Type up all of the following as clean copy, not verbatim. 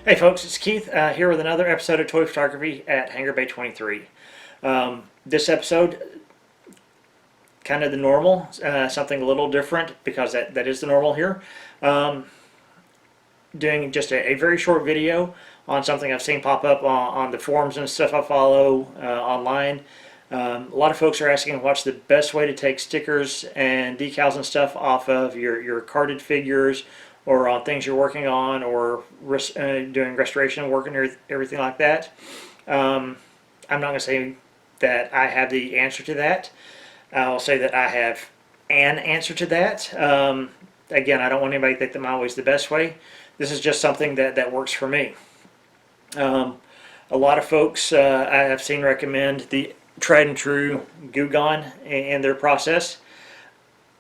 Hey folks, it's Keith here with another episode of Toy Photography at Hangar Bay 23. This episode, kind of the normal, something a little different because that is the normal here. Doing just a very short video on something I've seen pop up on the forums and stuff I follow online. A lot of folks are asking what's the best way to take stickers and decals and stuff off of your carded figures, or on things you're working on, or doing restoration work and everything like that. I'm not going to say that I have the answer to that. I'll say that I have an answer to that. Again, I don't want anybody to think that my way is the best way. This is just something that works for me. A lot of folks I have seen recommend the tried and true Goo Gone in their process.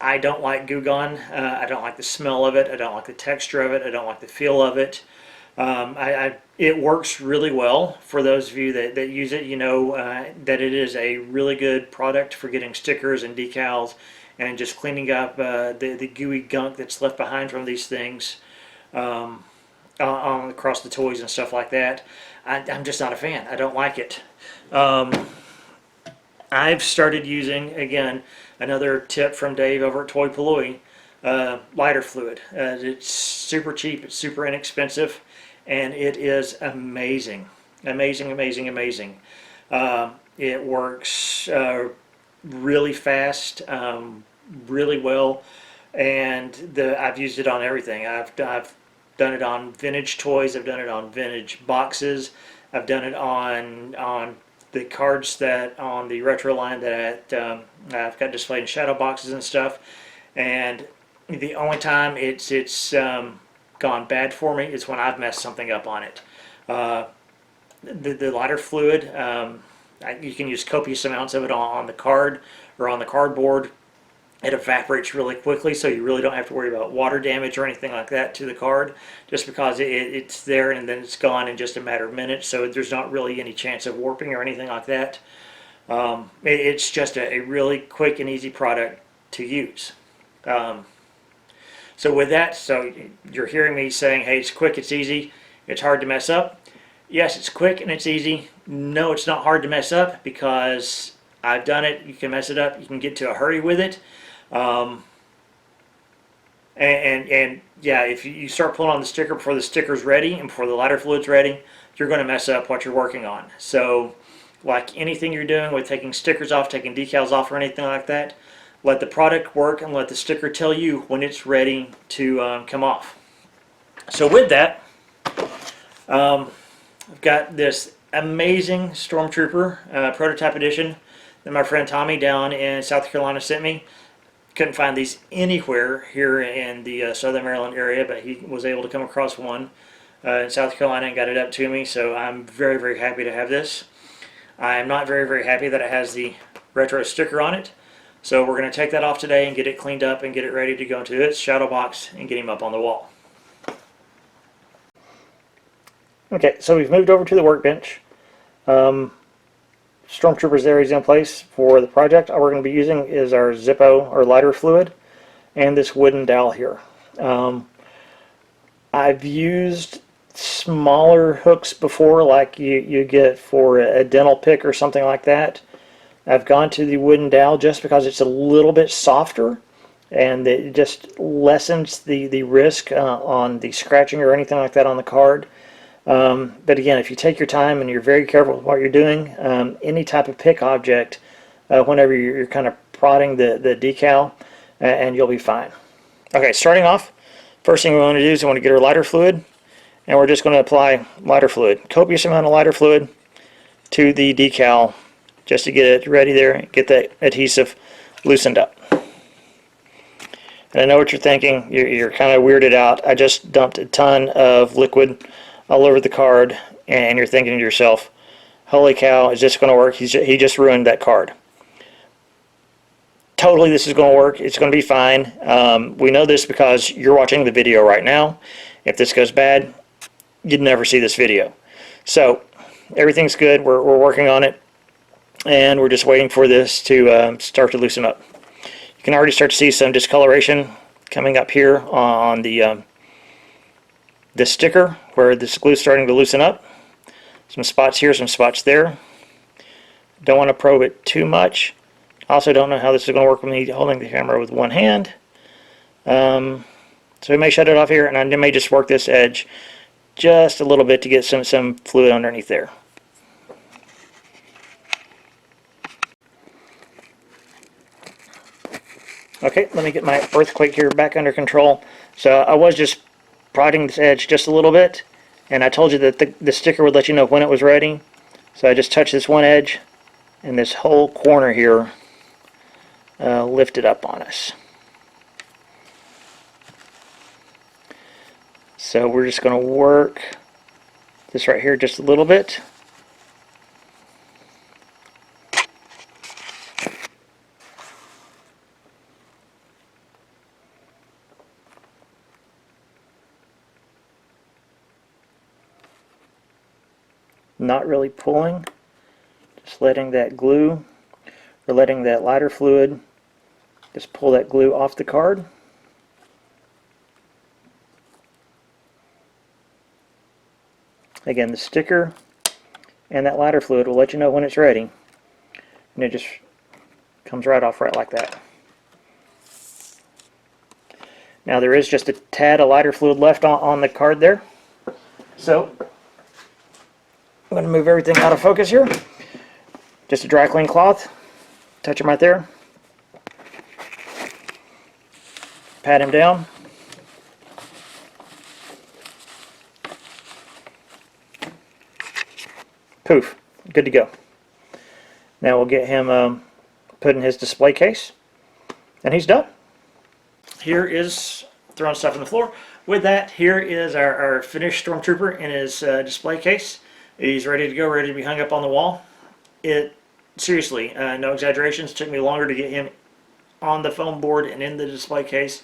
I don't like Goo Gone. I don't like the smell of it. I don't like the texture of it. I don't like the feel of it. It works really well for those of you that use it. You know that it is a really good product for getting stickers and decals and just cleaning up the gooey gunk that's left behind from these things across the toys and stuff like that. I'm just not a fan. I don't like it. I've started using, again, another tip from Dave over at Toy Polloi, lighter fluid. It's super cheap, it's super inexpensive, and it is amazing. Amazing, amazing, amazing. It works really fast, really well, and I've used it on everything. I've done it on vintage toys, I've done it on vintage boxes, I've done it on the cards that on the retro line that I've got displayed in shadow boxes and stuff. And the only time it's gone bad for me is when I've messed something up on it. The lighter fluid, you can use copious amounts of it on the card or on the cardboard. It evaporates really quickly, so you really don't have to worry about water damage or anything like that to the card, just because it's there and then it's gone in just a matter of minutes, so there's not really any chance of warping or anything like that. It's just a really quick and easy product to use. So with that, so you're hearing me saying, hey, it's quick, it's easy, it's hard to mess up. Yes, it's quick and it's easy. No, it's not hard to mess up, because I've done it. You can mess it up, you can get to a hurry with it. And yeah, if you start pulling on the sticker before the sticker's ready and before the lighter fluid's ready, you're going to mess up what you're working on. So like anything you're doing with taking stickers off, taking decals off, or anything like that, let the product work and let the sticker tell you when it's ready to come off. So with that, I've got this amazing Stormtrooper prototype edition that my friend Tommy down in South Carolina sent me. Couldn't find these anywhere here in the Southern Maryland area, but he was able to come across one in South Carolina and got it up to me, so I'm very, very happy to have this. I am not very, very happy that it has the retro sticker on it, so we're going to take that off today and get it cleaned up and get it ready to go into its shadow box and get him up on the wall. Okay, so we've moved over to the workbench. Stormtrooper's there, he's in place for the project. All we're going to be using is our Zippo or lighter fluid and this wooden dowel here. I've used smaller hooks before, like you get for a dental pick or something like that. I've gone to the wooden dowel just because it's a little bit softer and it just lessens the risk on the scratching or anything like that on the card. But again, if you take your time and you're very careful with what you're doing, any type of pick object, whenever you're kind of prodding the decal, and you'll be fine. Okay, starting off, first thing we want to do is we want to get our lighter fluid, and we're just going to apply lighter fluid, copious amount of lighter fluid to the decal, just to get it ready there and get that adhesive loosened up. And I know what you're thinking, you're kind of weirded out. I just dumped a ton of liquid all over the card, and you're thinking to yourself, holy cow, is this going to work? He just ruined that card. Totally, this is going to work. It's going to be fine. We know this because you're watching the video right now. If this goes bad, you'd never see this video. So everything's good. We're working on it, and we're just waiting for this to start to loosen up. You can already start to see some discoloration coming up here on the this sticker where this glue is starting to loosen up. Some spots here, some spots there. Don't want to probe it too much. Also don't know how this is going to work with me holding the camera with one hand. So we may shut it off here, and I may just work this edge just a little bit to get some fluid underneath there. Okay, let me get my earthquake here back under control. So I was just prodding this edge just a little bit, and I told you that the sticker would let you know when it was ready. So I just touched this one edge, and this whole corner here lifted up on us. So we're just going to work this right here just a little bit. Not really pulling, just letting that glue, or letting that lighter fluid just pull that glue off the card. Again, the sticker and that lighter fluid will let you know when it's ready, and it just comes right off right like that. Now there is just a tad of lighter fluid left on the card there, so I'm going to move everything out of focus here. Just a dry clean cloth, touch him right there, pat him down. Poof, good to go. Now we'll get him put in his display case, and he's done. Here is throwing stuff on the floor. With that, here is our finished Stormtrooper in his display case. He's ready to go, ready to be hung up on the wall. It seriously, no exaggerations, took me longer to get him on the foam board and in the display case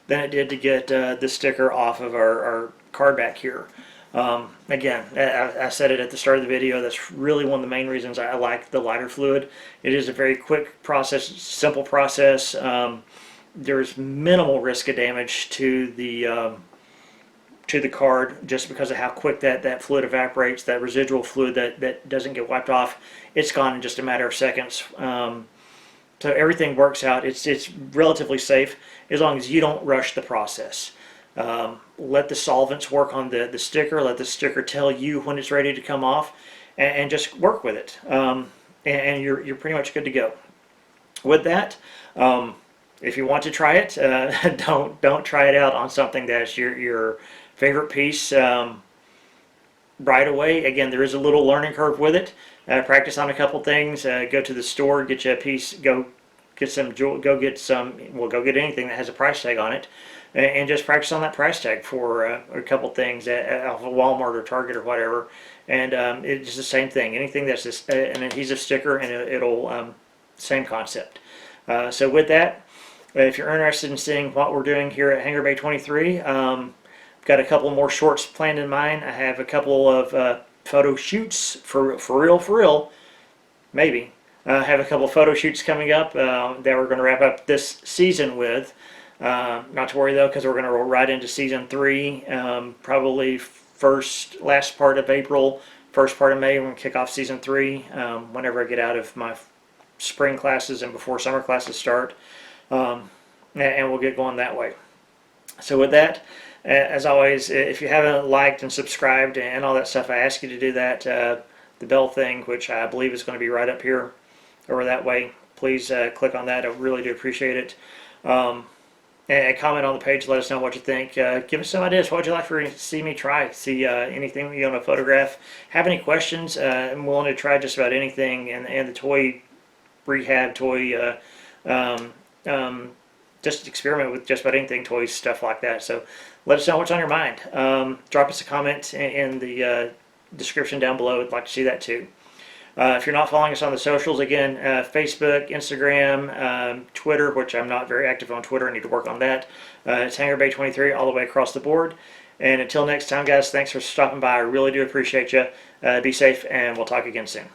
than it did to get the sticker off of our card back here. Again, I said it at the start of the video, that's really one of the main reasons I like the lighter fluid. It is a very quick process, simple process. There's minimal risk of damage to the card just because of how quick that fluid evaporates, that residual fluid that doesn't get wiped off. It's gone in just a matter of seconds. So everything works out. It's relatively safe as long as you don't rush the process. Let the solvents work on the sticker. Let the sticker tell you when it's ready to come off, and just work with it. And you're pretty much good to go. With that, if you want to try it, don't try it out on something that's your favorite piece right away. Again, there is a little learning curve with it. Practice on a couple things. Go to the store, get you a piece. Go get anything that has a price tag on it, and just practice on that price tag for a couple things at Walmart or Target or whatever. And it's the same thing. Anything that's an adhesive sticker, and it'll same concept. So with that, if you're interested in seeing what we're doing here at Hangar Bay 23, got a couple more shorts planned in mind. I have a couple of photo shoots for real, maybe. I have a couple of photo shoots coming up that we're going to wrap up this season with. Not to worry though, because we're going to roll right into season 3, probably last part of April, first part of May. We're going to kick off season 3 whenever I get out of my spring classes and before summer classes start, and we'll get going that way. So with that, as always, if you haven't liked and subscribed and all that stuff, I ask you to do that. The bell thing, which I believe is going to be right up here over that way, please click on that. I really do appreciate it. And comment on the page, let us know what you think. Give us some ideas. What would you like to see me try? See anything you want to photograph? Have any questions? I'm willing to try just about anything. And the toy rehab, just experiment with just about anything, toys, stuff like that. So let us know what's on your mind. Drop us a comment in the description down below. I'd like to see that too. If you're not following us on the socials, again, Facebook, Instagram, Twitter, which I'm not very active on Twitter. I need to work on that. It's Hangar Bay 23 all the way across the board. And until next time, guys, thanks for stopping by. I really do appreciate you. Be safe, and we'll talk again soon.